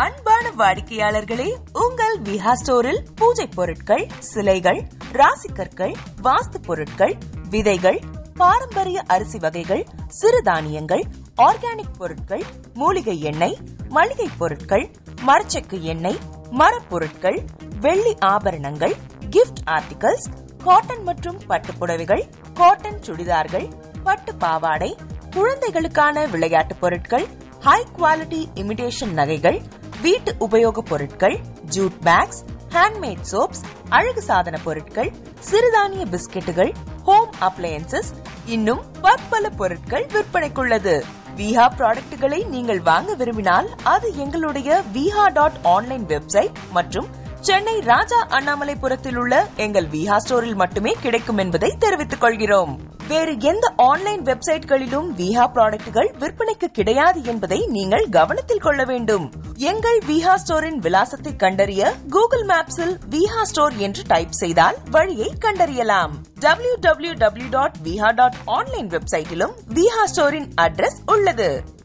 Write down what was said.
அன்பான வாடிக்கையாளர்களே, உங்கள் விஹா ஸ்டோரில் பூஜை பொருட்கள், சிலைகள், ராசிக்கற்கள், வாஸ்து பொருட்கள், விதைகள், பாரம்பரிய அரிசி வகைகள், சிறுதானியங்கள், ஆர்கானிக் பொருட்கள், மூலிகை எண்ணெய், மளிகை பொருட்கள், மரச்செக்கு எண்ணெய், மரப்பொருட்கள், வெள்ளி ஆபரணங்கள், கிஃப்ட் ஆர்டிகல்ஸ், காட்டன் மற்றும் பட்டு புடவைகள், காட்டன் சுடிதார்கள், பட்டு பாவாடை, குழந்தைகளுக்கான விளையாட்டு பொருட்கள், ஹை குவாலிட்டி இமிடேஷன் நகைகள், வீட்டு உபயோக பொருட்கள், ஜூட் பேக்ஸ், ஹேண்ட்மேட் சோப்ஸ், அழகு சாதன பொருட்கள், சிறுதானிய பிஸ்கெட்டுகள், ஹோம் அப்ளையன்சஸ், இன்னும் பற்பல பொருட்கள் விற்பனைக்குள்ளது. விஹா ப்ராடக்ட்களை நீங்கள் வாங்க விரும்பினால் அது எங்களுடைய viha.online வெப்சைட் மற்றும் சென்னை ராஜா அண்ணாமலைபுரத்தில் உள்ள எங்கள் விஹா ஸ்டோரில் மட்டுமே கிடைக்கும் என்பதை தெரிவித்துக் கொள்கிறோம். வேறு எந்த ஆன்லைன் வெப்சைட்களிலும் விஹா ப்ராடக்ட்கள் விற்பனைக்கு கிடையாது என்பதை நீங்கள் கவனத்தில் கொள்ள வேண்டும். எங்கள் விஹா ஸ்டோரின் விலாசத்தை கண்டறிய கூகுள் மேப்ஸில் விஹா ஸ்டோர் என்று டைப் செய்தால் வழியை கண்டறியலாம். www.viha.online வெப்சைட்டிலும் விஹா ஸ்டோரின் அட்ரஸ் உள்ளது.